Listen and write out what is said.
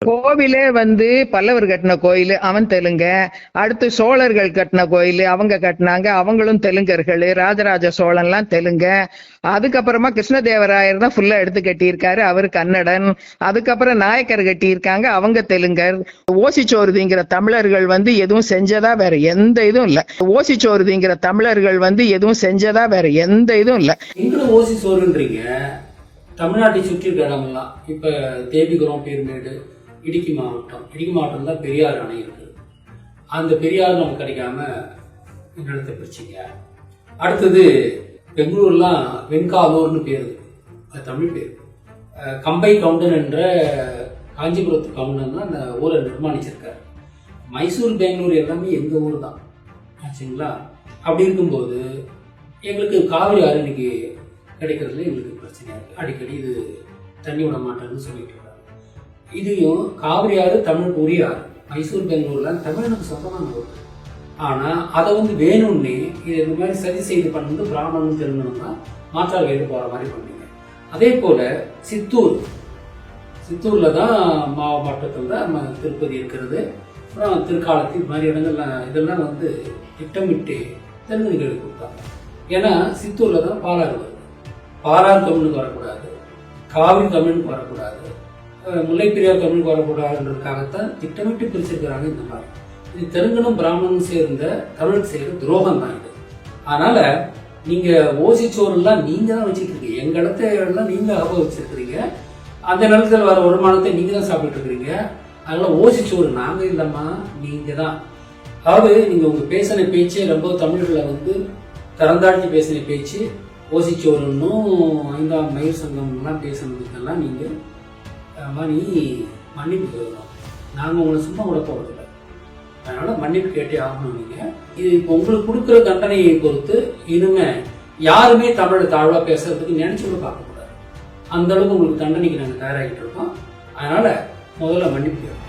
கோவிலே பல்லவர் கட்டின கோயில், அவன் தெலுங்க. அடுத்து சோழர்கள் கட்டின கோயில், அவங்க கட்டினாங்க, அவங்களும் தெலுங்கர்கள். ராஜராஜ சோழன்லாம் தெலுங்க. அதுக்கப்புறமா கிருஷ்ணதேவராயர் தான் ஃபுல்லா எடுத்து கட்டியிருக்காரு, அவர் கன்னடன். அதுக்கப்புறம் நாயக்கர் கட்டியிருக்காங்க, அவங்க தெலுங்கர். ஓசிச்சோறுதிங்கிற தமிழர்கள் எதுவும் செஞ்சதா வேற எந்த இதுவும் இல்ல. ஓசிச்சோறுதிங்கிற தமிழர்கள் எதுவும் செஞ்சதா வேற எந்த இதுவும் இல்ல. ஓசி சோறுன்றீங்க தமிழ்நாட்டை சுற்றி இருக்க இடமெல்லாம். இப்ப தேவிகுரம், பேர்மேடு, இடுக்கி மாவட்டம் தான் பெரியார் அணை இருக்கு. அந்த பெரியார் நமக்கு கிடைக்காம நிலத்தை பிரிச்சிங்க. அடுத்தது பெங்களூர்லாம் வெண்காலூர்னு பேரு, அது தமிழ் பேர். கம்பை கவுண்டன் என்ற காஞ்சிபுரத்து கவுண்டன் தான் அந்த ஊரை நிர்மாணிச்சிருக்காரு. மைசூர், பெங்களூர் எல்லாமே எங்க ஊர் தான் ஆச்சுங்களா. அப்படி இருக்கும்போது எங்களுக்கு காவிரி ஆறு இன்னைக்கு கிடைக்கிறதுல எங்களுக்கு பிரச்சனை இருக்கு. அடிக்கடி இது தண்ணி விட மாட்டேன்னு சொல்லிட்டு இருக்காங்க. இதையும் காவிரி ஆறு தமிழுக்கு உரிய ஆறு. மைசூர், பெங்களூர்ல தமிழனுக்கு சொந்தமான ஊர். ஆனா அதை வேணும்னே இது இந்த மாதிரி சதி செய்து பண்ணது பிராமணன் தெலுங்கணும் தான் மாற்றால் வேண்டு போற மாதிரி பண்ணீங்க. அதே போல சித்தூர்ல தான் மாவட்டத்தில் தான் திருப்பதி இருக்கிறது. அப்புறம் திருக்காலத்தி இது மாதிரி இடங்கள்லாம் இதெல்லாம் திட்டமிட்டு தெலுங்குகளுக்கு கொடுத்தாங்க. ஏன்னா சித்தூர்ல தான் பாலாறு வருது. பாலாறு தமிழுக்கு வரக்கூடாது, காவிரி தமிழுக்கு வரக்கூடாது, முல்லைப்பெரியார் தமிழுக்கு வரக்கூடாதுன்றதுக்காகத்தான் திட்டமிட்டு பிரிச்சிருக்கிறாங்க. இந்த மாதிரி இது தெலுங்கனும் பிராமணனும் சேர்ந்த தமிழுக்கு செய்யற துரோகம் தான் இது. அதனால நீங்க ஓசிச்சோறுலாம் நீங்க தான் வச்சுட்டு இருக்கீங்க. எங்க இடத்த நீங்க அபகரிச்சிருக்கிறீங்க. அந்த நிலத்தில் வர வருமானத்தை நீங்க தான் சாப்பிட்டு இருக்கிறீங்க. அதனால ஓசிச்சோறு நாங்க இல்லம்மா, நீங்க தான். அதாவது நீங்க உங்க பேசின பேச்சே ரொம்ப தமிழர்களை தரந்தாழ்த்தி பேசின பேச்சு. ஓசிச்சோறுன்னும் 5ஆம் மயிர் சங்கம்லாம் பேசுனதுக்கெல்லாம் நீங்க மன்னிப்பு கேட்கணும். நாங்க உங்களை சும்மா கூட போறதில்லை. அதனால மன்னிப்பு கேட்டே ஆகணும். நீங்க இது இப்போ உங்களுக்கு கொடுக்குற தண்டனையை பொறுத்து இனிமே யாருமே தமிழை தாழ்வா பேசுறதுக்கு நினைச்சு கூட பார்க்க கூடாது. அந்த அளவுக்கு உங்களுக்கு தண்டனைக்கு நாங்க தயாராகிட்டு இருக்கோம். அதனால முதல்ல மன்னிப்பு கேட்கணும்.